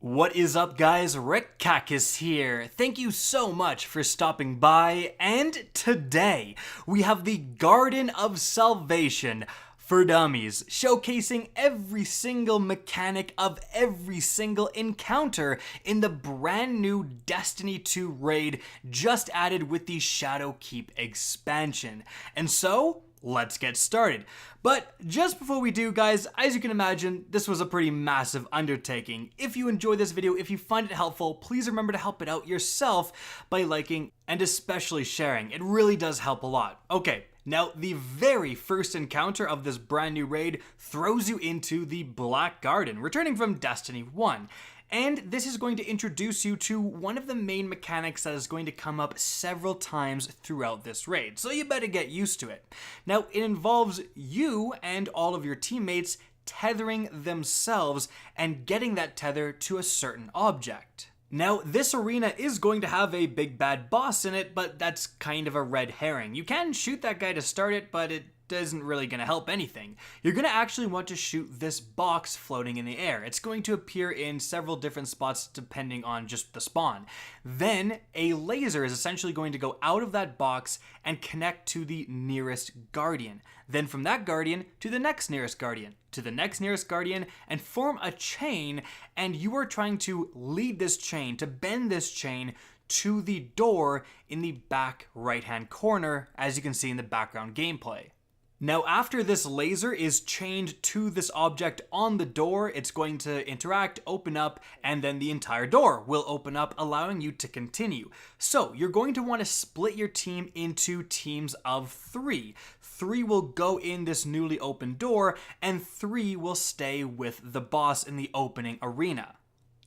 What is up, guys? Rick Kackis here. Thank you so much for stopping by, and today we have the Garden of Salvation for Dummies, showcasing every single mechanic of every single encounter in the brand new Destiny 2 raid just added with the Shadowkeep expansion. And so, let's get started. But just before we do, guys, as you can imagine, this was a pretty massive undertaking. If you enjoyed this video, if you find it helpful, please remember to help it out yourself by liking and especially sharing. It really does help a lot. Okay, now the very first encounter of this brand new raid throws you into the Black Garden, returning from Destiny 1. And this is going to introduce you to one of the main mechanics that is going to come up several times throughout this raid, so you better get used to it. Now, it involves you and all of your teammates tethering themselves and getting that tether to a certain object. Now, this arena is going to have a big bad boss in it, but that's kind of a red herring. You can shoot that guy to start it, but it isn't really going to help anything. You're going to actually want to shoot this box floating in the air. It's going to appear in several different spots depending on just the spawn. Then a laser is essentially going to go out of that box and connect to the nearest guardian. Then from that guardian to the next nearest guardian, to the next nearest guardian, and form a chain, and you are trying to lead this chain, to bend this chain to the door in the back right hand corner, as you can see in the background gameplay. Now, after this laser is chained to this object on the door, it's going to interact, open up, and then the entire door will open up, allowing you to continue. So, you're going to want to split your team into teams of 3. 3 will go in this newly opened door, and 3 will stay with the boss in the opening arena.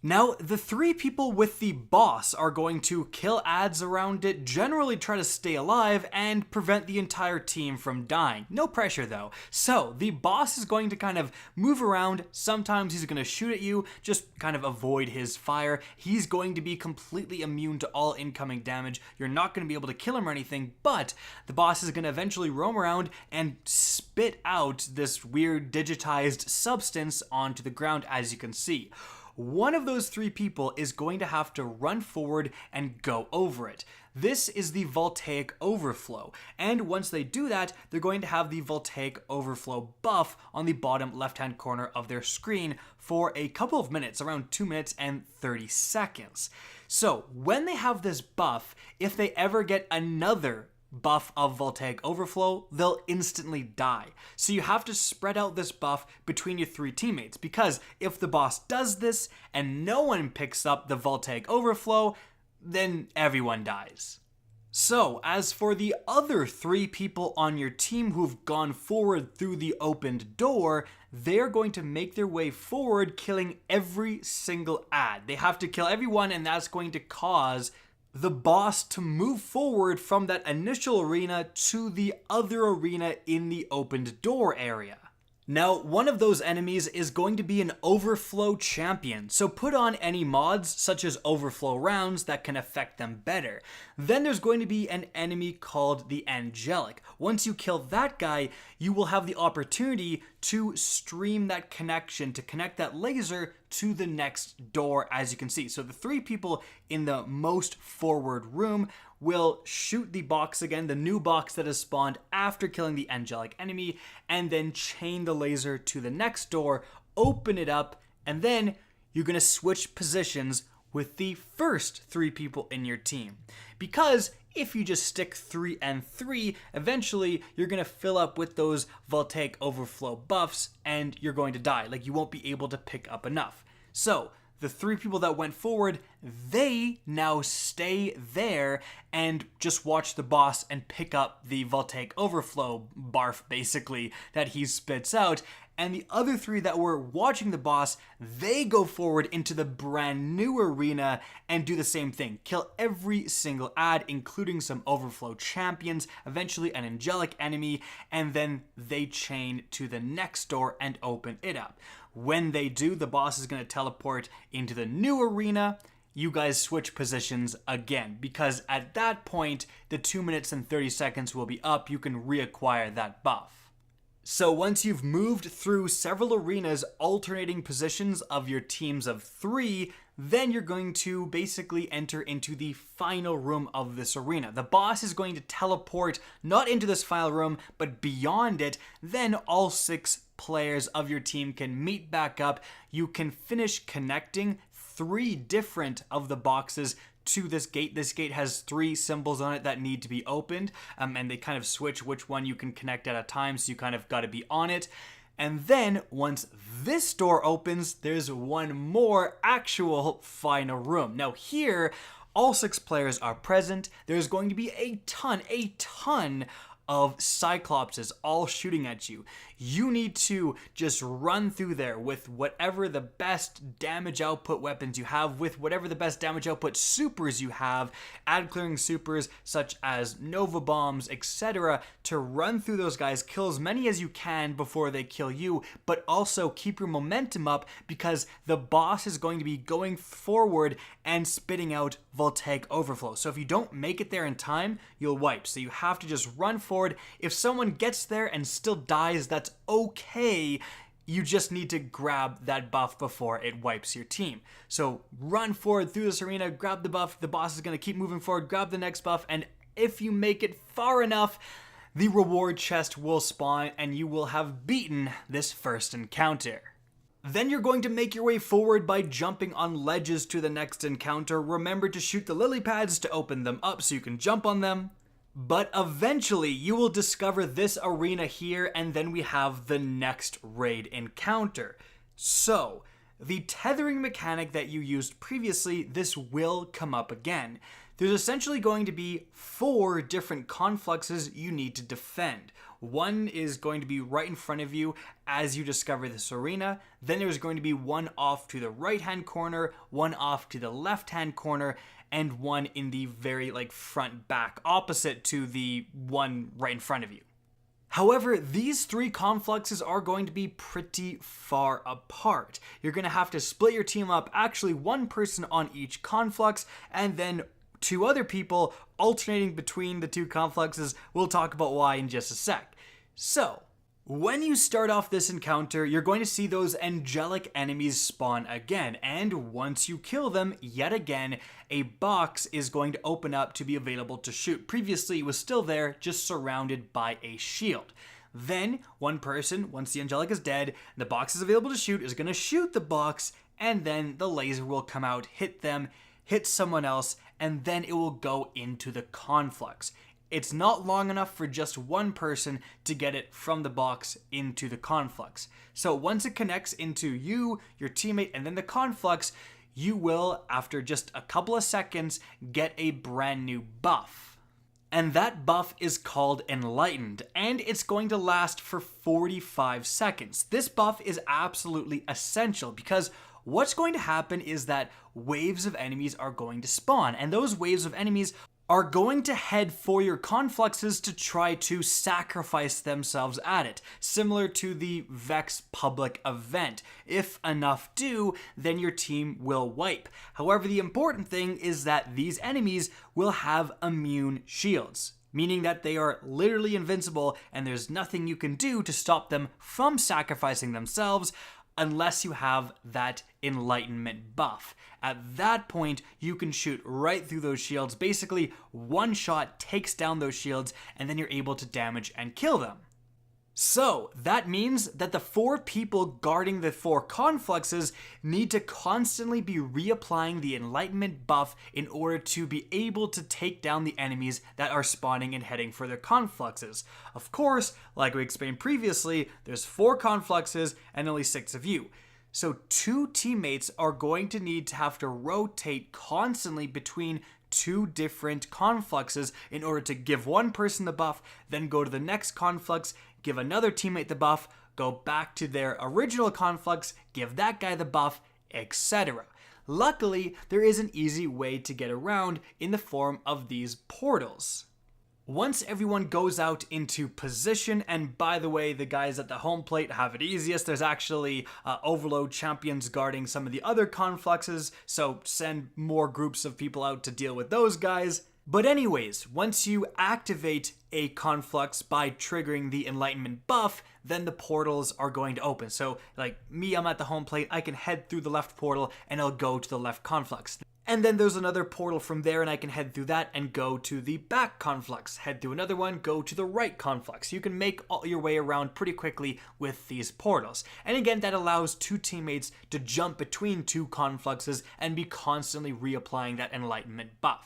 Now, the 3 people with the boss are going to kill ads around it, generally try to stay alive, and prevent the entire team from dying. No pressure though. So, the boss is going to kind of move around. Sometimes he's going to shoot at you, just kind of avoid his fire. He's going to be completely immune to all incoming damage. You're not going to be able to kill him or anything, but the boss is going to eventually roam around and spit out this weird digitized substance onto the ground, as you can see. One of those 3 people is going to have to run forward and go over it. This is the voltaic overflow, and once they do that, they're going to have the voltaic overflow buff on the bottom left-hand corner of their screen for a couple of minutes, around 2 minutes and 30 seconds. So, when they have this buff, if they ever get another buff of voltaic overflow, they'll instantly die. So you have to spread out this buff between your 3 teammates, because if the boss does this and no one picks up the voltaic overflow, then everyone dies. So, as for the other 3 people on your team who've gone forward through the opened door, they're going to make their way forward, killing every single ad. They have to kill everyone, and that's going to cause the boss to move forward from that initial arena to the other arena in the opened door area. Now, one of those enemies is going to be an overflow champion, so put on any mods such as overflow rounds that can affect them better. Then there's going to be an enemy called the Angelic. Once you kill that guy, you will have the opportunity to stream that connection, to connect that laser to the next door, as you can see. So the 3 people in the most forward room will shoot the box again, the new box that is spawned after killing the angelic enemy, and then chain the laser to the next door, open it up, and then you're going to switch positions with the first 3 people in your team. Because if you just stick 3 and 3, eventually you're going to fill up with those voltaic overflow buffs and you're going to die. Like, you won't be able to pick up enough. So, the 3 people that went forward, they now stay there and just watch the boss and pick up the voltaic overflow barf, basically, that he spits out. And the other 3 that were watching the boss, they go forward into the brand new arena and do the same thing. Kill every single ad, including some overflow champions, eventually an angelic enemy, and then they chain to the next door and open it up. When they do, the boss is going to teleport into the new arena. You guys switch positions again, because at that point, the 2 minutes and 30 seconds will be up. You can reacquire that buff. So once you've moved through several arenas alternating positions of your teams of 3, then you're going to basically enter into the final room of this arena. The boss is going to teleport not into this final room, but beyond it. Then all 6 players of your team can meet back up. You can finish connecting 3 different of the boxes to this gate. This gate has 3 symbols on it that need to be opened, and they kind of switch which one you can connect at a time, so you kind of got to be on it. And then once this door opens, there's one more actual final room. Now here, all 6 players are present. There's going to be a ton of Cyclopses all shooting at you. You need to just run through there with whatever the best damage output weapons you have, with whatever the best damage output supers you have, ad clearing supers such as Nova Bombs, etc., to run through those guys, kill as many as you can before they kill you, but also keep your momentum up because the boss is going to be going forward and spitting out Voltaic Overflow. So if you don't make it there in time, you'll wipe. So you have to just run forward. If someone gets there and still dies, that's okay. You just need to grab that buff before it wipes your team. So run forward through this arena, grab the buff. The boss is going to keep moving forward, grab the next buff, and if you make it far enough, the reward chest will spawn and you will have beaten this first encounter. Then you're going to make your way forward by jumping on ledges to the next encounter. Remember to shoot the lily pads to open them up so you can jump on them. But eventually you will discover this arena here, and then we have the next raid encounter. So, the tethering mechanic that you used previously, this will come up again. There's essentially going to be 4 different confluxes you need to defend. One is going to be right in front of you as you discover this arena. Then there's going to be one off to the right-hand corner, one off to the left-hand corner, and one in the very front back opposite to the one right in front of you. However, these 3 confluxes are going to be pretty far apart. You're going to have to split your team up, actually 1 person on each conflux, and then 2 other people alternating between the 2 confluxes. We'll talk about why in just a sec. So, when you start off this encounter, you're going to see those angelic enemies spawn again, and once you kill them, yet again, a box is going to open up to be available to shoot. Previously, it was still there, just surrounded by a shield. Then, one person, once the angelic is dead, the box is available to shoot, is going to shoot the box, and then the laser will come out, hit them, hit someone else, and then it will go into the conflux. It's not long enough for just one person to get it from the box into the conflux. So once it connects into you, your teammate, and then the conflux, you will, after just a couple of seconds, get a brand new buff. And that buff is called Enlightened, and it's going to last for 45 seconds. This buff is absolutely essential because what's going to happen is that waves of enemies are going to spawn, and those waves of enemies are going to head for your confluxes to try to sacrifice themselves at it, similar to the Vex public event. If enough do, then your team will wipe. However, the important thing is that these enemies will have immune shields, meaning that they are literally invincible and there's nothing you can do to stop them from sacrificing themselves unless you have that enlightenment buff. At that point, you can shoot right through those shields. Basically, one shot takes down those shields, and then you're able to damage and kill them. So, that means that the 4 people guarding the 4 confluxes need to constantly be reapplying the enlightenment buff in order to be able to take down the enemies that are spawning and heading for their confluxes. Of course, like we explained previously, there's 4 confluxes and only 6 of you. So 2 teammates are going to need to have to rotate constantly between 2 different confluxes in order to give one person the buff, then go to the next conflux, give another teammate the buff, go back to their original conflux, give that guy the buff, etc. Luckily, there is an easy way to get around in the form of these portals. Once everyone goes out into position, and by the way, the guys at the home plate have it easiest. There's actually overload champions guarding some of the other confluxes, so send more groups of people out to deal with those guys. But anyways, once you activate a conflux by triggering the enlightenment buff, then the portals are going to open. So like me, I'm at the home plate, I can head through the left portal and I'll go to the left conflux. And then there's another portal from there and I can head through that and go to the back conflux. Head through another one, go to the right conflux. You can make all your way around pretty quickly with these portals. And again, that allows two teammates to jump between two confluxes and be constantly reapplying that enlightenment buff.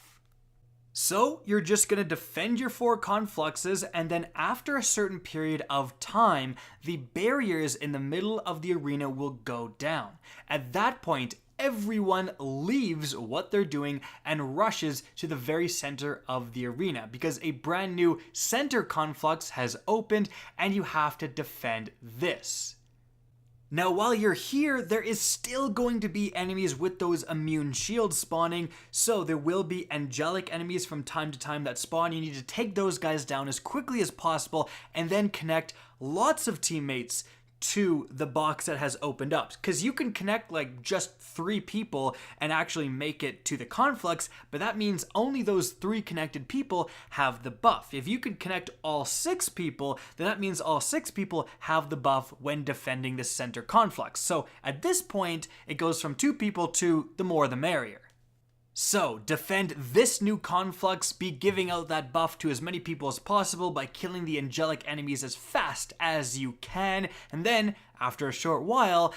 So you're just going to defend your 4 confluxes, and then after a certain period of time, the barriers in the middle of the arena will go down. At that point, everyone leaves what they're doing and rushes to the very center of the arena because a brand new center conflux has opened and you have to defend this. Now, while you're here, there is still going to be enemies with those immune shields spawning, so there will be angelic enemies from time to time that spawn. You need to take those guys down as quickly as possible and then connect lots of teammates to the box that has opened up, because you can connect like just 3 people and actually make it to the conflux, but that means only those 3 connected people have the buff. If you could connect all 6 people, then that means all 6 people have the buff when defending the center conflux. So at this point, it goes from 2 people to the more the merrier. So, defend this new conflux, be giving out that buff to as many people as possible by killing the angelic enemies as fast as you can, and then, after a short while,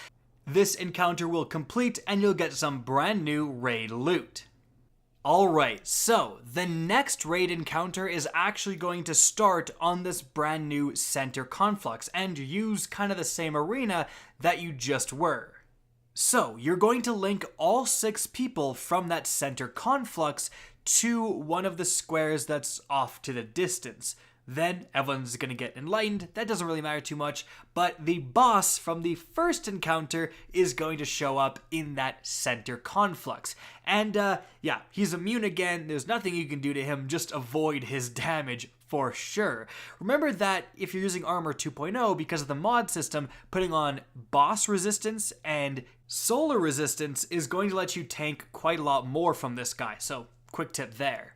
this encounter will complete and you'll get some brand new raid loot. Alright, so the next raid encounter is actually going to start on this brand new center conflux and use kind of the same arena that you just were. So, you're going to link all 6 people from that center conflux to one of the squares that's off to the distance. Then everyone's going to get enlightened. That doesn't really matter too much, but the boss from the first encounter is going to show up in that center conflux. And yeah, he's immune again. There's nothing you can do to him, just avoid his damage for sure. Remember that if you're using Armor 2.0, because of the mod system, putting on boss resistance and solar resistance is going to let you tank quite a lot more from this guy, so quick tip there.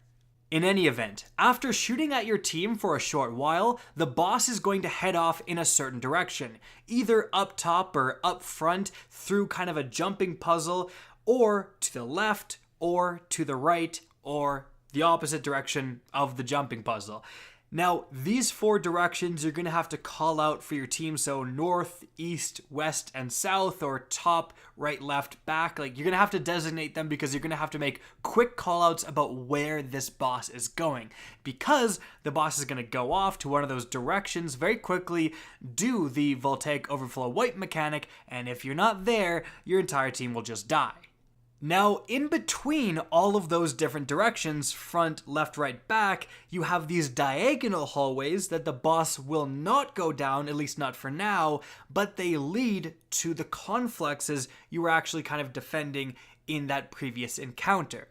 In any event, after shooting at your team for a short while, the boss is going to head off in a certain direction, either up top or up front through kind of a jumping puzzle, or to the left, or to the right, or the opposite direction of the jumping puzzle. Now, these 4 directions you're going to have to call out for your team, so north, east, west, and south, or top, right, left, back. Like, you're going to have to designate them because you're going to have to make quick callouts about where this boss is going. Because the boss is going to go off to one of those directions very quickly, do the Voltaic Overflow Wipe mechanic, and if you're not there, your entire team will just die. Now, in between all of those different directions, front, left, right, back, you have these diagonal hallways that the boss will not go down, at least not for now, but they lead to the confluxes you were actually kind of defending in that previous encounter.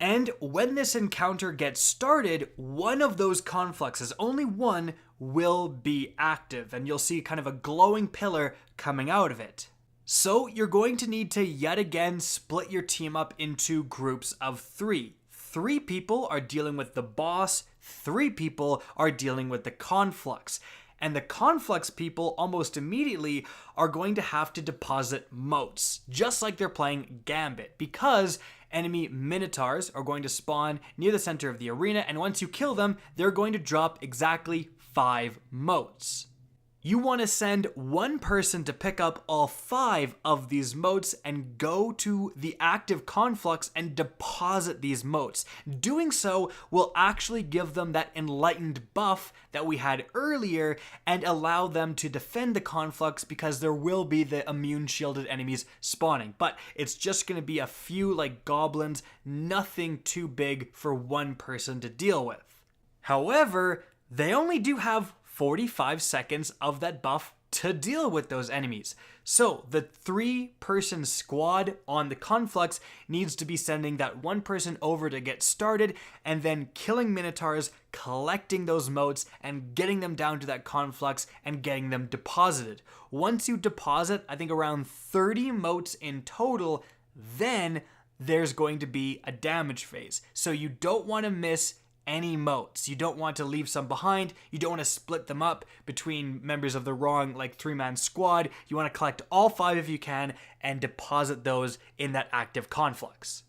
And when this encounter gets started, one of those confluxes, only one, will be active, and you'll see kind of a glowing pillar coming out of it. So you're going to need to yet again split your team up into groups of 3. 3 people are dealing with the boss, 3 people are dealing with the conflux. And the conflux people almost immediately are going to have to deposit motes, just like they're playing Gambit, because enemy minotaurs are going to spawn near the center of the arena, and once you kill them, they're going to drop exactly 5 motes. You want to send one person to pick up all 5 of these motes and go to the active conflux and deposit these motes. Doing so will actually give them that enlightened buff that we had earlier and allow them to defend the conflux because there will be the immune shielded enemies spawning. But it's just going to be a few like goblins, nothing too big for one person to deal with. However, they only do have 45 seconds of that buff to deal with those enemies. So the 3-person squad on the conflux needs to be sending that one person over to get started and then killing minotaurs, collecting those motes and getting them down to that conflux and getting them deposited. Once you deposit, I think around 30 motes in total, then there's going to be a damage phase. So you don't want to miss any motes. You don't want to leave some behind. You don't want to split them up between members of the wrong like 3-man squad. You want to collect all 5 if you can and deposit those in that active conflux.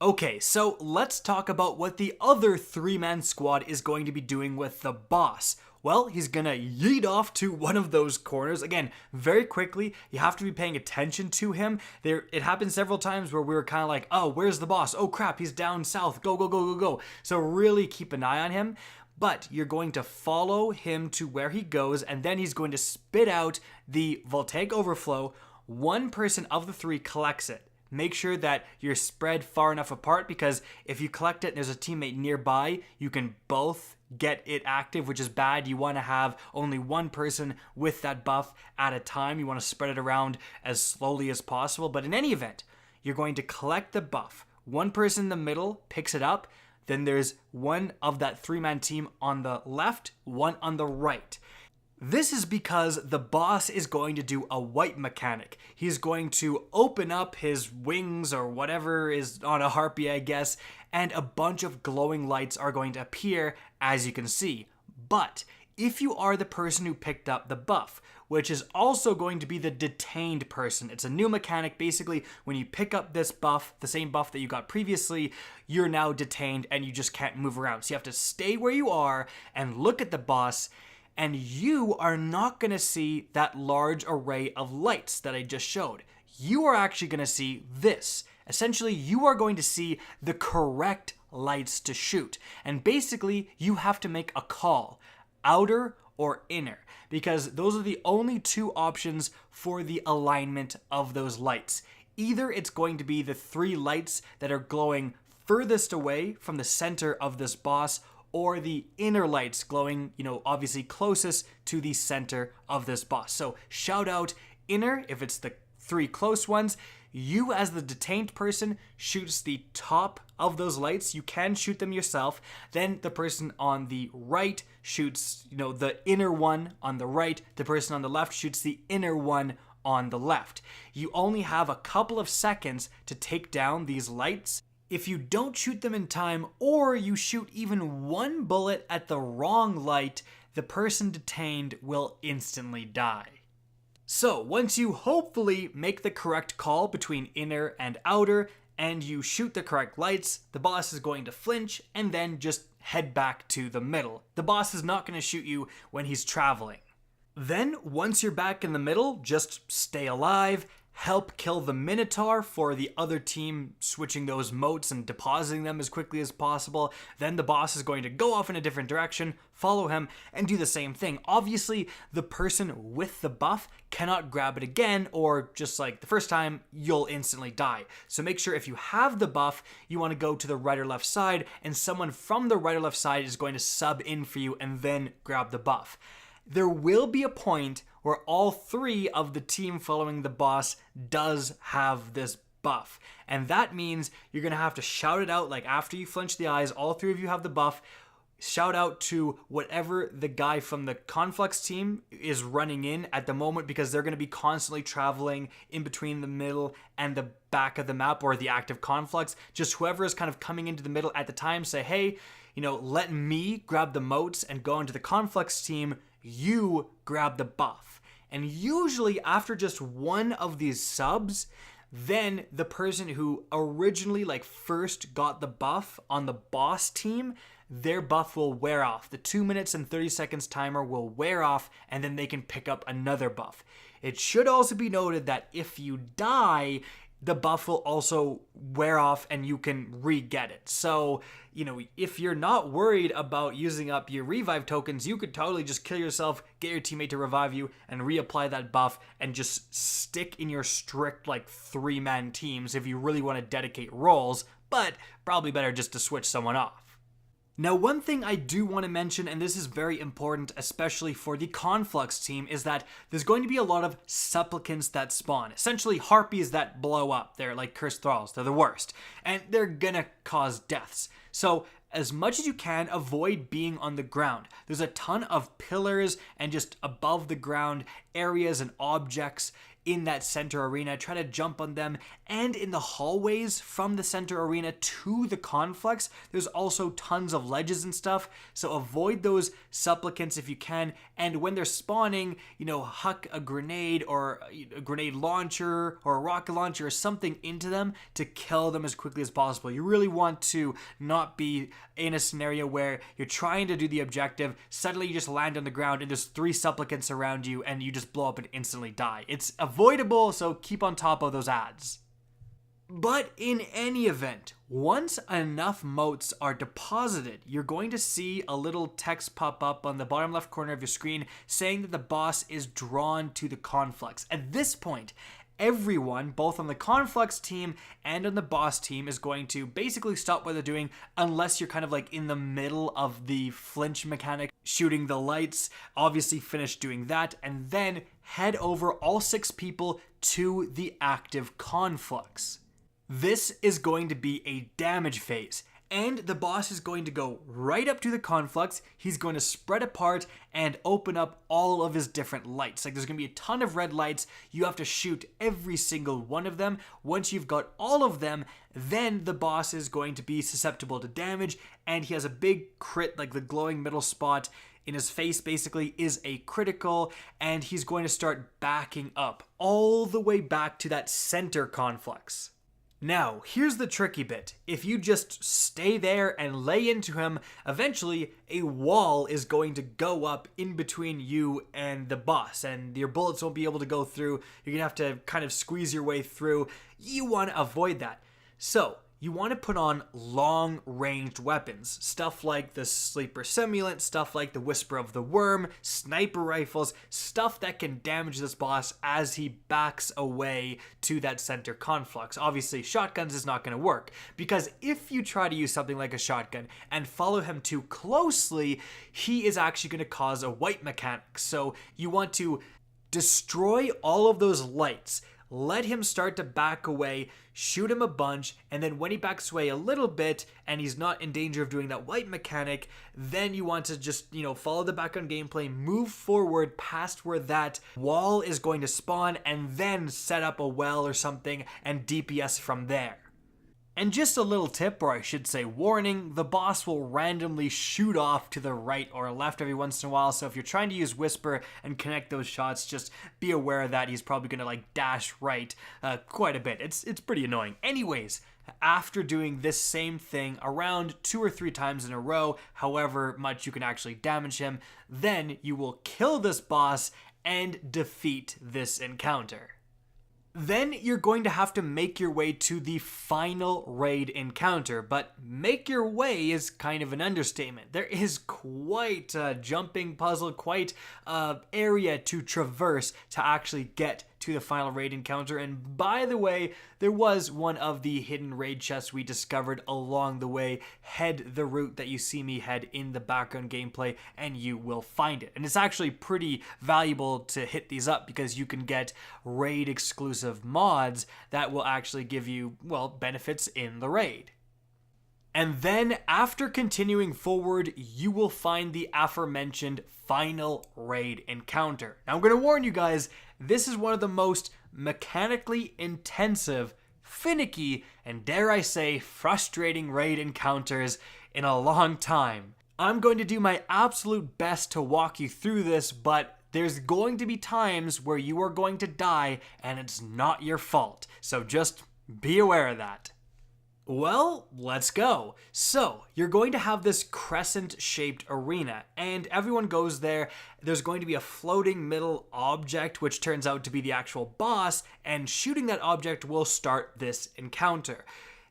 Okay, so let's talk about what the other 3-man squad is going to be doing with the boss. Well, he's gonna yeet off to one of those corners. Again, very quickly, you have to be paying attention to him. It happened several times where we were kind of like, oh, where's the boss? Oh crap, he's down south. Go, go, go, go, go. So really keep an eye on him. But you're going to follow him to where he goes, and then he's going to spit out the voltaic overflow. One person of the 3 collects it. Make sure that you're spread far enough apart, because if you collect it and there's a teammate nearby, you can both get it active, which is bad. You want to have only one person with that buff at a time. You want to spread it around as slowly as possible. But in any event, you're going to collect the buff. One person in the middle picks it up. Then there's one of that 3-man team on the left, one on the right. This is because the boss is going to do a wipe mechanic. He's going to open up his wings or whatever is on a harpy, I guess, and a bunch of glowing lights are going to appear, as you can see. But if you are the person who picked up the buff, which is also going to be the detained person, it's a new mechanic. Basically, when you pick up this buff, the same buff that you got previously, you're now detained and you just can't move around. So you have to stay where you are and look at the boss, and you are not going to see that large array of lights that I just showed. You are actually going to see this. Essentially, you are going to see the correct lights to shoot. And basically, you have to make a call, outer or inner, because those are the only 2 options for the alignment of those lights. Either it's going to be the 3 lights that are glowing furthest away from the center of this boss, or the inner lights glowing, obviously closest to the center of this boss. So shout out inner if it's the 3 close ones. You, as the detained person, shoots the top of those lights. You can shoot them yourself. Then the person on the right shoots, the inner one on the right. The person on the left shoots the inner one on the left. You only have a couple of seconds to take down these lights. If you don't shoot them in time, or you shoot even one bullet at the wrong light, the person detained will instantly die. So once you hopefully make the correct call between inner and outer, and you shoot the correct lights, the boss is going to flinch and then just head back to the middle. The boss is not going to shoot you when he's traveling. Then, once you're back in the middle, just stay alive, help kill the Minotaur for the other team, switching those motes and depositing them as quickly as possible. Then the boss is going to go off in a different direction, follow him, and do the same thing. Obviously, the person with the buff cannot grab it again, or just like the first time, you'll instantly die. So make sure if you have the buff, you want to go to the right or left side, and someone from the right or left side is going to sub in for you and then grab the buff. There will be a point where all 3 of the team following the boss does have this buff. And that means you're going to have to shout it out, like after you flinch the eyes, all 3 of you have the buff, shout out to whatever the guy from the Conflux team is running in at the moment, because they're going to be constantly traveling in between the middle and the back of the map, or the active Conflux. Just whoever is kind of coming into the middle at the time, say, hey, let me grab the motes and go into the Conflux team. You grab the buff. And usually after just one of these subs, then the person who originally first got the buff on the boss team, their buff will wear off. The 2 minutes and 30 seconds timer will wear off, and then they can pick up another buff. It should also be noted that if you die, the buff will also wear off and you can re-get it. So, if you're not worried about using up your revive tokens, you could totally just kill yourself, get your teammate to revive you, and reapply that buff, and just stick in your strict 3-man teams if you really want to dedicate roles, but probably better just to switch someone off. Now, one thing I do want to mention, and this is very important, especially for the Conflux team, is that there's going to be a lot of supplicants that spawn. Essentially, harpies that blow up. They're like cursed thralls. They're the worst. And they're gonna cause deaths. So, as much as you can, avoid being on the ground. There's a ton of pillars and just above the ground areas and objects in that center arena, try to jump on them, and in the hallways from the center arena to the conflux, there's also tons of ledges and stuff, so avoid those supplicants if you can, and when they're spawning, huck a grenade or a grenade launcher or a rocket launcher or something into them to kill them as quickly as possible. You really want to not be in a scenario where you're trying to do the objective, suddenly you just land on the ground and there's 3 supplicants around you and you just blow up and instantly die. It's avoidable, so keep on top of those ads. But in any event, once enough motes are deposited, you're going to see a little text pop up on the bottom left corner of your screen saying that the boss is drawn to the conflux. At this point, everyone, both on the conflux team and on the boss team, is going to basically stop what they're doing unless you're kind of like in the middle of the flinch mechanic, shooting the lights, obviously finish doing that, and then head over, all 6 people, to the active conflux. This is going to be a damage phase, and the boss is going to go right up to the conflux. He's going to spread apart and open up all of his different lights. Like, there's going to be a ton of red lights. You have to shoot every single one of them. Once you've got all of them, then the boss is going to be susceptible to damage, and he has a big crit, like the glowing middle spot in his face basically is a critical, and he's going to start backing up all the way back to that center conflux. Now, here's the tricky bit. If you just stay there and lay into him, eventually a wall is going to go up in between you and the boss, and your bullets won't be able to go through. You're going to have to kind of squeeze your way through. You want to avoid that. So, you want to put on long-ranged weapons, stuff like the Sleeper Simulant, stuff like the Whisper of the Worm, sniper rifles, stuff that can damage this boss as he backs away to that center conflux. Obviously, shotguns is not going to work, because if you try to use something like a shotgun and follow him too closely, he is actually going to cause a wipe mechanic. So you want to destroy all of those lights, let him start to back away, shoot him a bunch, and then when he backs away a little bit and he's not in danger of doing that wipe mechanic, then you want to just, follow the background gameplay, move forward past where that wall is going to spawn, and then set up a well or something and DPS from there. And just a little tip, or I should say warning, the boss will randomly shoot off to the right or left every once in a while, so if you're trying to use Whisper and connect those shots, just be aware that he's probably going to dash right quite a bit. It's pretty annoying. Anyways, after doing this same thing around 2 or 3 times in a row, however much you can actually damage him, then you will kill this boss and defeat this encounter. Then you're going to have to make your way to the final raid encounter, but make your way is kind of an understatement. There is quite a jumping puzzle, quite an area to traverse to actually get to the final raid encounter. And by the way, there was one of the hidden raid chests we discovered along the way. Head the route that you see me head in the background gameplay and you will find it. And it's actually pretty valuable to hit these up because you can get raid exclusive mods that will actually give you, benefits in the raid. And then, after continuing forward, you will find the aforementioned final raid encounter. Now, I'm going to warn you guys, this is one of the most mechanically intensive, finicky, and dare I say, frustrating raid encounters in a long time. I'm going to do my absolute best to walk you through this, but there's going to be times where you are going to die, and it's not your fault. So just be aware of that. Well, let's go. So, you're going to have this crescent-shaped arena, and everyone goes there. There's going to be a floating middle object, which turns out to be the actual boss, and shooting that object will start this encounter.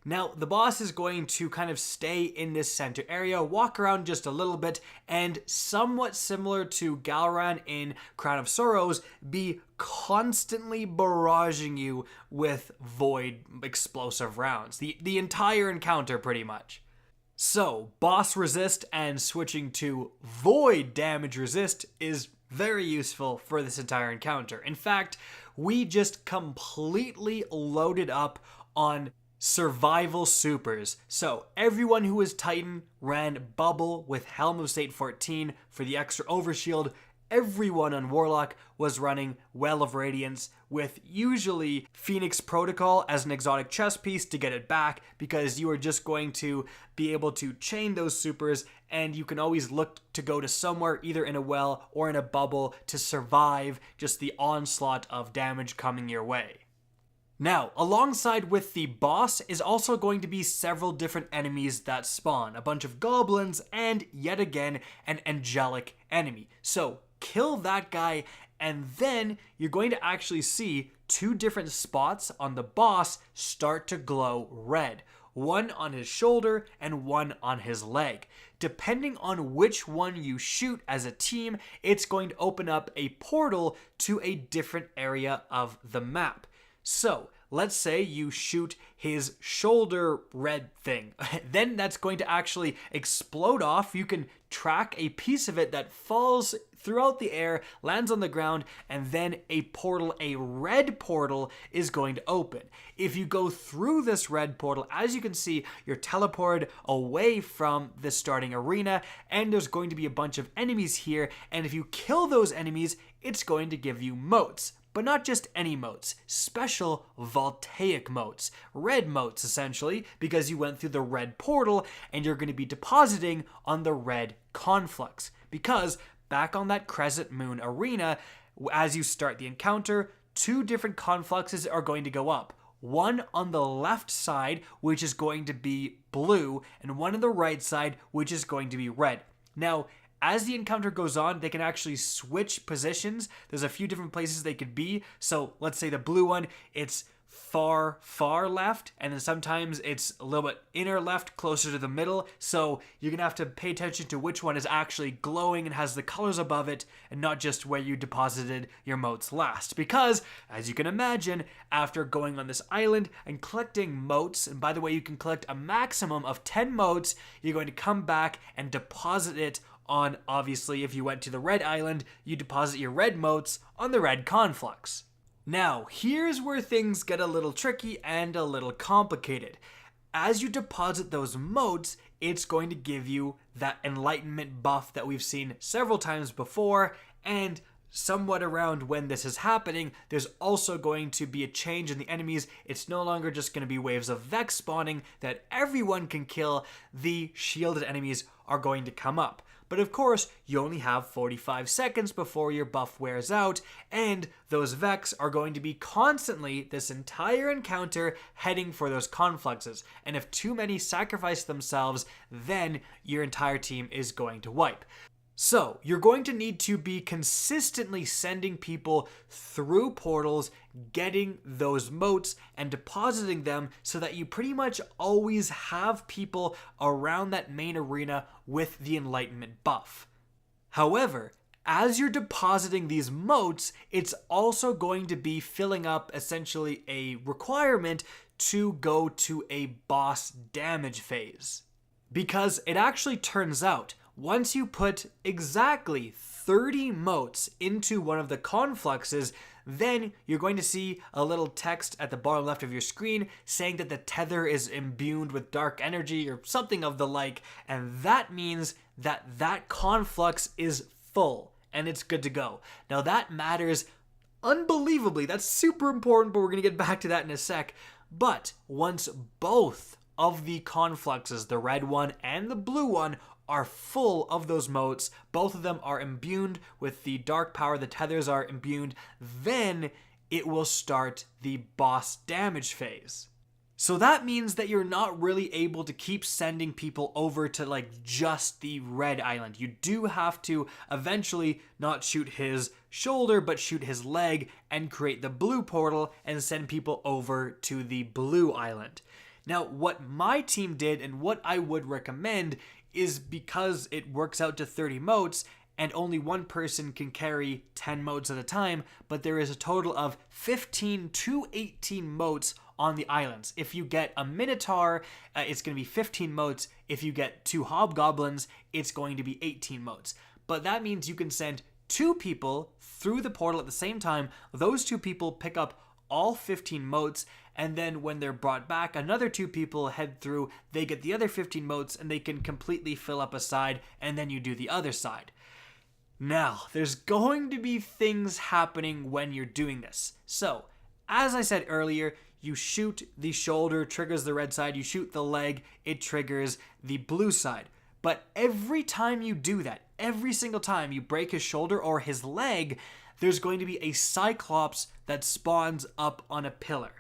Now, the boss is going to kind of stay in this center area, walk around just a little bit, and somewhat similar to Galran in Crown of Sorrows, be constantly barraging you with void explosive rounds. The entire encounter, pretty much. So, boss resist and switching to void damage resist is very useful for this entire encounter. In fact, we just completely loaded up on survival supers. So everyone who was Titan ran Bubble with Helm of State 14 for the extra overshield. everyone on Warlock was running Well of Radiance with usually Phoenix Protocol as an exotic chess piece to get it back, because you are just going to be able to chain those supers, and you can always look to go to somewhere either in a well or in a bubble to survive just the onslaught of damage coming your way. Now, alongside with the boss is also going to be several different enemies that spawn. A bunch of goblins and, yet again, an angelic enemy. So, kill that guy, and then you're going to actually see two different spots on the boss start to glow red. One on his shoulder and one on his leg. Depending on which one you shoot as a team, it's going to open up a portal to a different area of the map. So, let's say you shoot his shoulder red thing. Then that's going to actually explode off. You can track a piece of it that falls throughout the air, lands on the ground, and then a red portal, is going to open. If you go through this red portal, as you can see, you're teleported away from the starting arena, and there's going to be a bunch of enemies here, and if you kill those enemies, it's going to give you motes. But not just any motes, special voltaic motes. Red motes, essentially, because you went through the red portal and you're going to be depositing on the red conflux. Because back on that Crescent Moon arena, as you start the encounter, two different confluxes are going to go up. One on the left side, which is going to be blue, and one on the right side, which is going to be red. Now, as the encounter goes on, they can actually switch positions. There's a few different places they could be. So let's say the blue one, it's far, far left, and then sometimes it's a little bit inner left, closer to the middle. So you're going to have to pay attention to which one is actually glowing and has the colors above it, and not just where you deposited your motes last. Because, as you can imagine, after going on this island and collecting motes, and by the way, you can collect a maximum of 10 motes, you're going to come back and deposit it on, obviously, if you went to the red island, you deposit your red motes on the red conflux. Now, here's where things get a little tricky and a little complicated. As you deposit those motes, it's going to give you that enlightenment buff that we've seen several times before, and somewhat around when this is happening, there's also going to be a change in the enemies. It's no longer just going to be waves of Vex spawning that everyone can kill. The shielded enemies are going to come up. But of course, you only have 45 seconds before your buff wears out, and those Vex are going to be constantly, this entire encounter, heading for those confluxes. And if too many sacrifice themselves, then your entire team is going to wipe. So, you're going to need to be consistently sending people through portals, getting those motes, and depositing them so that you pretty much always have people around that main arena with the enlightenment buff. However, as you're depositing these motes, it's also going to be filling up essentially a requirement to go to a boss damage phase. Because it actually turns out, once you put exactly 30 motes into one of the confluxes, then you're going to see a little text at the bottom left of your screen saying that the tether is imbued with dark energy or something of the like, and that means that that conflux is full and it's good to go. Now that matters unbelievably. That's super important, but we're going to get back to that in a sec. But once both of the confluxes, the red one and the blue one, are full of those motes, both of them are imbued with the dark power, the tethers are imbued, then it will start the boss damage phase. So that means that you're not really able to keep sending people over to like just the red island. You do have to eventually not shoot his shoulder, but shoot his leg and create the blue portal and send people over to the blue island. Now, what my team did and what I would recommend is, because it works out to 30 motes and only one person can carry 10 motes at a time, but there is a total of 15 to 18 motes on the islands. If you get a Minotaur, it's going to be 15 motes. If you get 2 Hobgoblins, it's going to be 18 motes. But that means you can send 2 people through the portal at the same time. Those 2 people pick up all 15 motes, and then when they're brought back, another 2 people head through, they get the other 15 motes, and they can completely fill up a side, and then you do the other side. Now, there's going to be things happening when you're doing this. So, as I said earlier, you shoot the shoulder, triggers the red side. You shoot the leg, it triggers the blue side. But every time you do that, every single time you break his shoulder or his leg, there's going to be a Cyclops that spawns up on a pillar.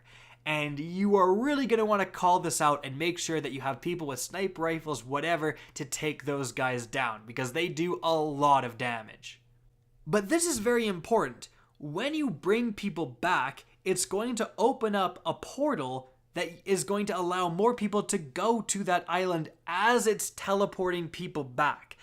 And you are really going to want to call this out and make sure that you have people with sniper rifles, whatever, to take those guys down, because they do a lot of damage. But this is very important. When you bring people back, it's going to open up a portal that is going to allow more people to go to that island as it's teleporting people back.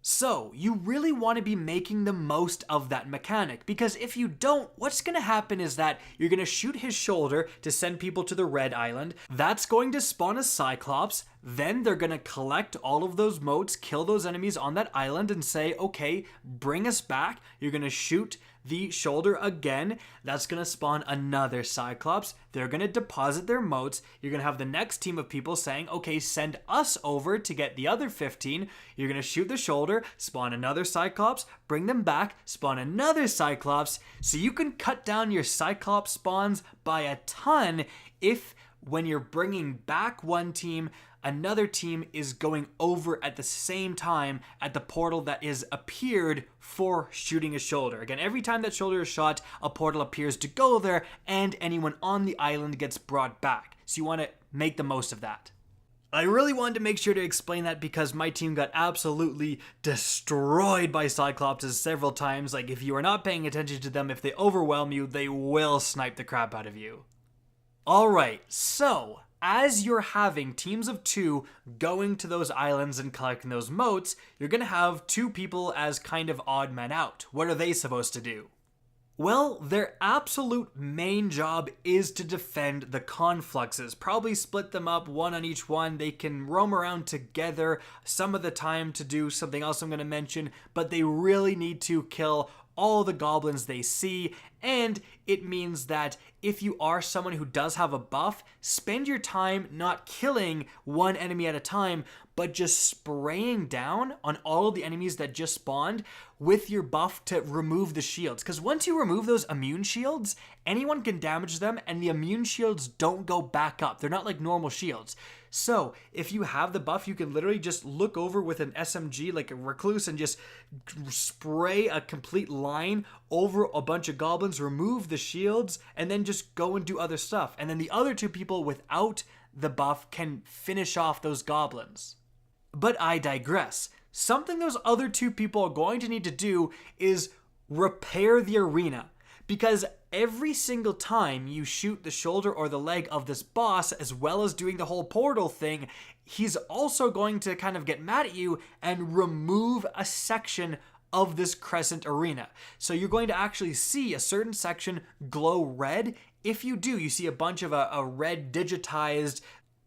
So, you really want to be making the most of that mechanic, because if you don't, what's going to happen is that you're going to shoot his shoulder to send people to the red island. That's going to spawn a Cyclops. Then they're going to collect all of those motes, kill those enemies on that island and say, okay, bring us back. You're going to shoot the shoulder again. That's going to spawn another Cyclops. They're going to deposit their motes. You're going to have the next team of people saying, okay, send us over to get the other 15. You're going to shoot the shoulder, spawn another Cyclops, bring them back, spawn another Cyclops. So you can cut down your Cyclops spawns by a ton if, when you're bringing back one team, another team is going over at the same time at the portal that is appeared for shooting a shoulder. Again, every time that shoulder is shot, a portal appears to go there, and anyone on the island gets brought back. So you want to make the most of that. I really wanted to make sure to explain that because my team got absolutely destroyed by Cyclopses several times. Like, if you are not paying attention to them, if they overwhelm you, they will snipe the crap out of you. Alright, so as you're having teams of 2 going to those islands and collecting those motes, you're going to have 2 people as kind of odd men out. What are they supposed to do? Well, their absolute main job is to defend the confluxes. Probably split them up, one on each one. They can roam around together some of the time to do something else I'm going to mention, but they really need to kill all the goblins they see, and it means that if you are someone who does have a buff, spend your time not killing one enemy at a time, but just spraying down on all of the enemies that just spawned with your buff to remove the shields. Because once you remove those immune shields, anyone can damage them, and the immune shields don't go back up. They're not like normal shields. So if you have the buff, you can literally just look over with an SMG like a recluse and just spray a complete line over a bunch of goblins, remove the shields, and then just go and do other stuff. And then the other 2 people without the buff can finish off those goblins. But I digress. Something those other 2 people are going to need to do is repair the arena. Because every single time you shoot the shoulder or the leg of this boss, as well as doing the whole portal thing, he's also going to kind of get mad at you and remove a section of this crescent arena. So you're going to actually see a certain section glow red. If you do, you see a bunch of a red digitized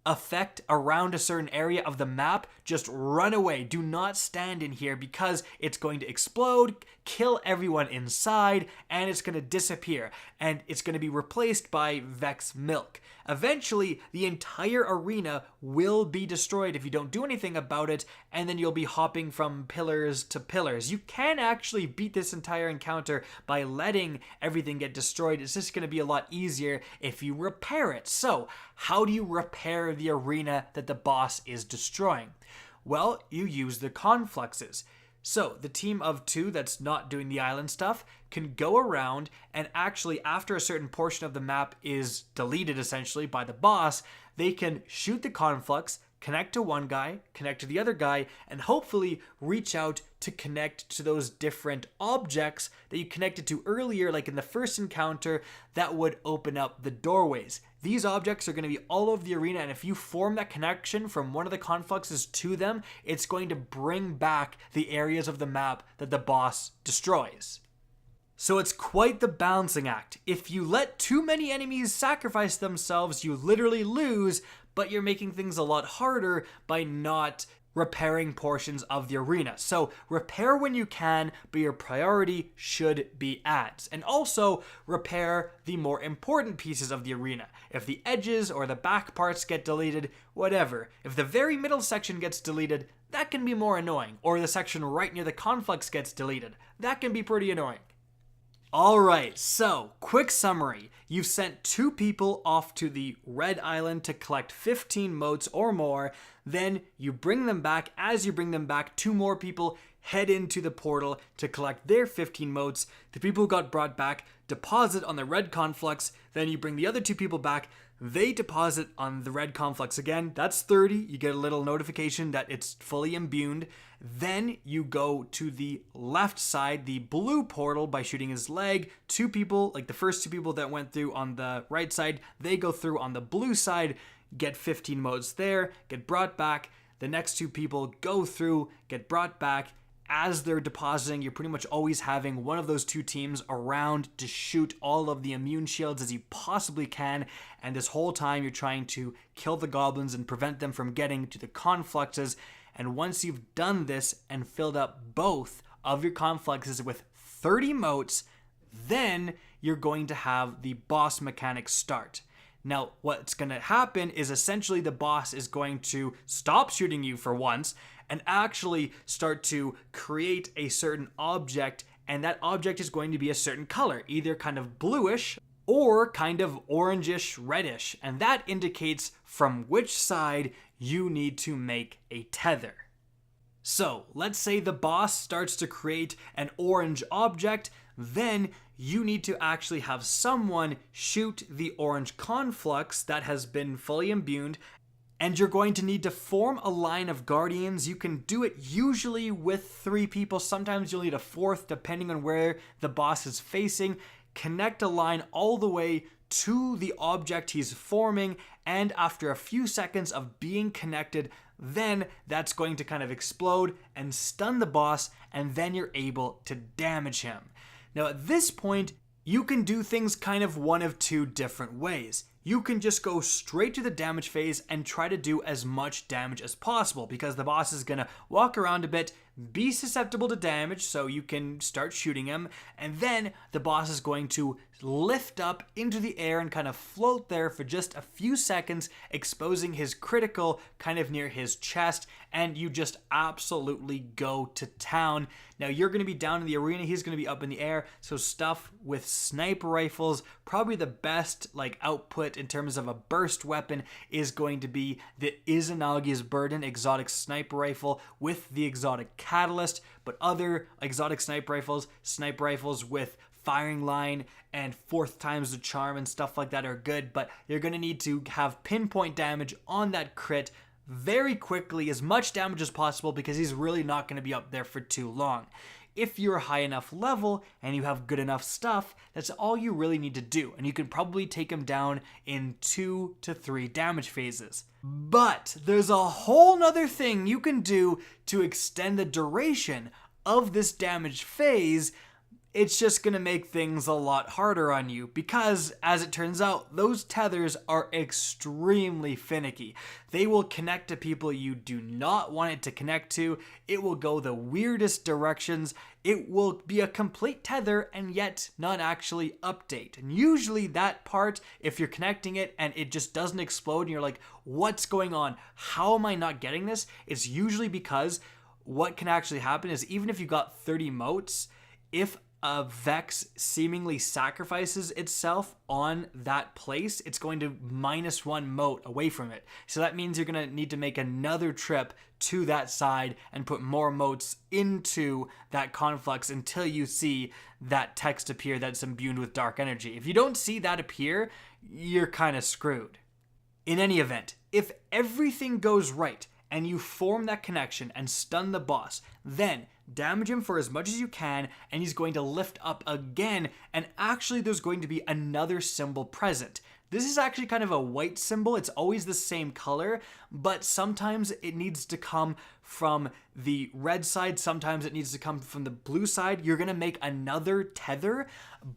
effect around a certain area of the map. Just run away. Do not stand in here, because it's going to explode, kill everyone inside, and it's going to disappear, and it's going to be replaced by Vex Milk. Eventually, the entire arena will be destroyed if you don't do anything about it, and then you'll be hopping from pillars to pillars. You can actually beat this entire encounter by letting everything get destroyed. It's just going to be a lot easier if you repair it. So, how do you repair the arena that the boss is destroying? Well, you use the confluxes. So the team of 2 that's not doing the island stuff can go around, and actually after a certain portion of the map is deleted essentially by the boss, they can shoot the conflux, connect to one guy, connect to the other guy, and hopefully reach out to connect to those different objects that you connected to earlier, like in the first encounter, that would open up the doorways. These objects are going to be all over the arena, and if you form that connection from one of the confluxes to them, it's going to bring back the areas of the map that the boss destroys. So it's quite the balancing act. If you let too many enemies sacrifice themselves, you literally lose, but you're making things a lot harder by not repairing portions of the arena. So repair when you can, but your priority should be ads. And also repair the more important pieces of the arena. If the edges or the back parts get deleted, whatever. If the very middle section gets deleted, that can be more annoying. Or the section right near the conflux gets deleted. That can be pretty annoying. Alright, so, quick summary. You've sent 2 people off to the Red Island to collect 15 motes or more, then you bring them back. As you bring them back, 2 more people head into the portal to collect their 15 motes. The people who got brought back deposit on the red conflux, then you bring the other 2 people back, they deposit on the red conflux again. That's 30. You get a little notification that it's fully imbued. Then you go to the left side, the blue portal, by shooting his leg. 2 people, like the first 2 people that went through on the right side, they go through on the blue side, get 15 motes there, get brought back. The next 2 people go through, get brought back. As they're depositing, you're pretty much always having one of those 2 teams around to shoot all of the immune shields as you possibly can, and this whole time you're trying to kill the goblins and prevent them from getting to the confluxes. And once you've done this and filled up both of your confluxes with 30 motes, then you're going to have the boss mechanic start. Now, what's going to happen is essentially the boss is going to stop shooting you for once and actually start to create a certain object, and that object is going to be a certain color, either kind of bluish or kind of orangish reddish, and that indicates from which side you need to make a tether. So, let's say the boss starts to create an orange object, then you need to actually have someone shoot the orange conflux that has been fully imbued, and you're going to need to form a line of guardians. You can do it usually with 3 people. Sometimes you'll need a 4th depending on where the boss is facing. Connect a line all the way to the object he's forming, and after a few seconds of being connected, then that's going to kind of explode and stun the boss, and then you're able to damage him. Now at this point, you can do things kind of one of 2 different ways. You can just go straight to the damage phase and try to do as much damage as possible, because the boss is going to walk around a bit, be susceptible to damage, so you can start shooting him, and then the boss is going to lift up into the air and kind of float there for just a few seconds, exposing his critical kind of near his chest, and you just absolutely go to town. Now you're going to be down in the arena, he's going to be up in the air, so stuff with sniper rifles, probably the best like output in terms of a burst weapon is going to be the Izanagi's Burden exotic sniper rifle with the exotic catalyst, but other exotic sniper rifles with firing line and 4th times the charm and stuff like that are good, but you're going to need to have pinpoint damage on that crit very quickly, as much damage as possible, because he's really not going to be up there for too long. If you're a high enough level and you have good enough stuff, that's all you really need to do, and you can probably take him down in 2 to 3 damage phases. But there's a whole nother thing you can do to extend the duration of this damage phase. It's just going to make things a lot harder on you, because, as it turns out, those tethers are extremely finicky. They will connect to people you do not want it to connect to. It will go the weirdest directions. It will be a complete tether and yet not actually update. And usually that part, if you're connecting it and it just doesn't explode and you're like, what's going on? How am I not getting this? It's usually because what can actually happen is, even if you got 30 motes, if a Vex seemingly sacrifices itself on that place, it's going to -1 mote away from it. So that means you're going to need to make another trip to that side and put more motes into that conflux until you see that text appear that's imbued with dark energy. If you don't see that appear, you're kind of screwed. In any event, if everything goes right and you form that connection and stun the boss, then damage him for as much as you can, and he's going to lift up again, and actually there's going to be another symbol present. This is actually kind of a white symbol. It's always the same color, but sometimes it needs to come from the red side. Sometimes it needs to come from the blue side. You're going to make another tether,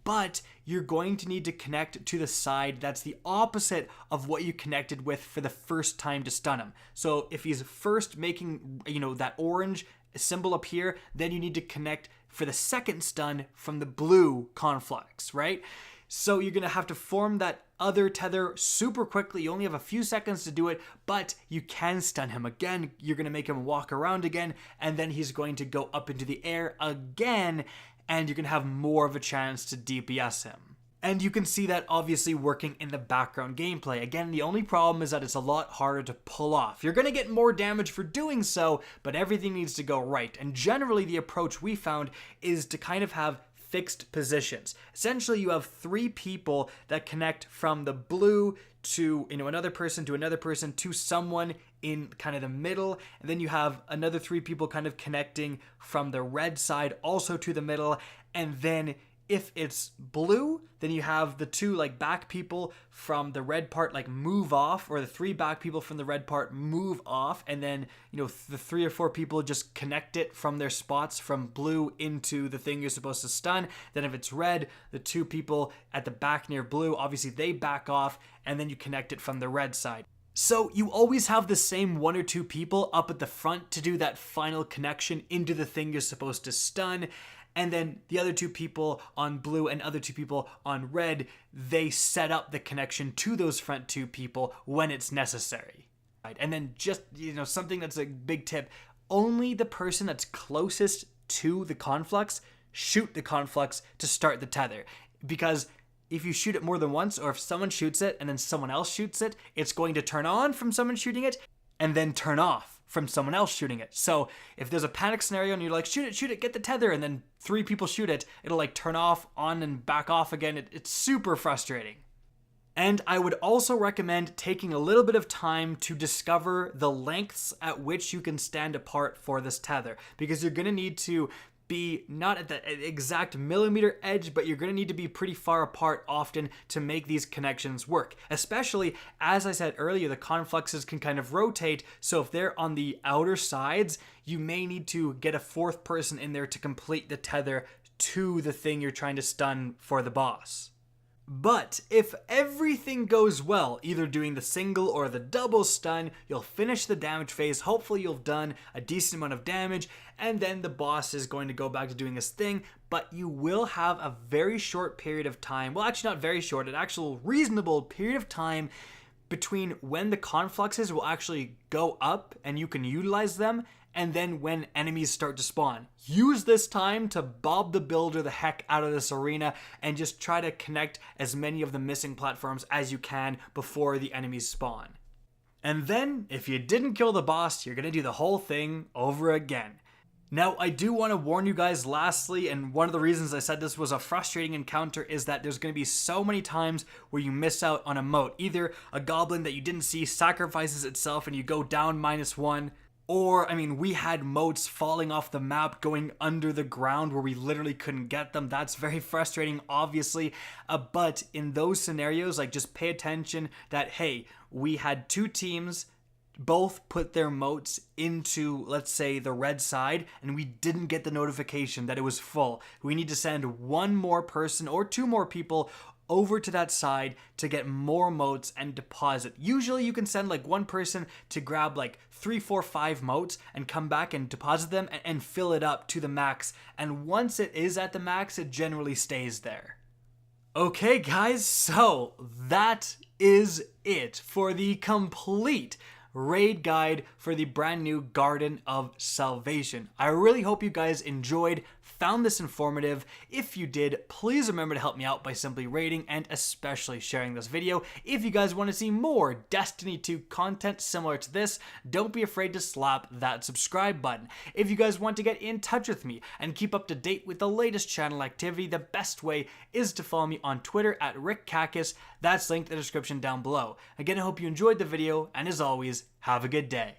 but you're going to need to connect to the side that's the opposite of what you connected with for the first time to stun him. So if he's first making, that orange symbol up here, then you need to connect for the second stun from the blue conflux, right? So you're going to have to form that other tether super quickly. You only have a few seconds to do it, but you can stun him again. You're going to make him walk around again, and then he's going to go up into the air again, and you're going to have more of a chance to DPS him. And you can see that obviously working in the background gameplay. Again, the only problem is that it's a lot harder to pull off. You're going to get more damage for doing so, but everything needs to go right. And generally the approach we found is to kind of have fixed positions. Essentially, you have 3 people that connect from the blue to another person to someone in kind of the middle, and then you have another 3 people kind of connecting from the red side also to the middle, and then if it's blue, then you have the 2 back people from the red part move off, or the 3 back people from the red part move off, and then the 3 or 4 people just connect it from their spots from blue into the thing you're supposed to stun. Then if it's red, the 2 people at the back near blue, obviously they back off, and then you connect it from the red side. So you always have the same 1 or 2 people up at the front to do that final connection into the thing you're supposed to stun. And then the other 2 people on blue and other 2 people on red, they set up the connection to those front 2 people when it's necessary. Right? And then just, something that's a big tip, only the person that's closest to the conflux shoot the conflux to start the tether. Because if you shoot it more than once, or if someone shoots it and then someone else shoots it, it's going to turn on from someone shooting it and then turn off from someone else shooting it. So if there's a panic scenario and you're like, shoot it, get the tether, and then 3 people shoot it, it'll turn off, on, and back off again. It's super frustrating. And I would also recommend taking a little bit of time to discover the lengths at which you can stand apart for this tether, because you're going to need to be not at the exact millimeter edge, but you're going to need to be pretty far apart often to make these connections work. Especially, as I said earlier, the confluxes can kind of rotate, so if they're on the outer sides, you may need to get a 4th person in there to complete the tether to the thing you're trying to stun for the boss. But if everything goes well, either doing the single or the double stun, you'll finish the damage phase. Hopefully you've done a decent amount of damage, and then the boss is going to go back to doing his thing, but you will have a very short period of time, well actually not very short, an actual reasonable period of time between when the confluxes will actually go up and you can utilize them, and then when enemies start to spawn. Use this time to Bob the Builder the heck out of this arena and just try to connect as many of the missing platforms as you can before the enemies spawn. And then, if you didn't kill the boss, you're gonna do the whole thing over again. Now, I do want to warn you guys lastly, and one of the reasons I said this was a frustrating encounter is that there's going to be so many times where you miss out on a mote. Either a goblin that you didn't see sacrifices itself and you go down -1, or, we had motes falling off the map going under the ground where we literally couldn't get them. That's very frustrating, obviously. But in those scenarios, just pay attention that, hey, we had 2 teams, both put their motes into, let's say, the red side, and we didn't get the notification that it was full. We need to send 1 more person or 2 more people over to that side to get more motes and deposit. Usually you can send 1 person to grab 3, 4, 5 motes and come back and deposit them and fill it up to the max. And once it is at the max, it generally stays there. Okay guys, so that is it for the complete raid guide for the brand new Garden of Salvation. I really hope you guys enjoyed, found this informative. If you did, please remember to help me out by simply rating and especially sharing this video. If you guys want to see more Destiny 2 content similar to this, don't be afraid to slap that subscribe button. If you guys want to get in touch with me and keep up to date with the latest channel activity, the best way is to follow me on Twitter at RickKackis. That's linked in the description down below. Again, I hope you enjoyed the video, and as always, have a good day.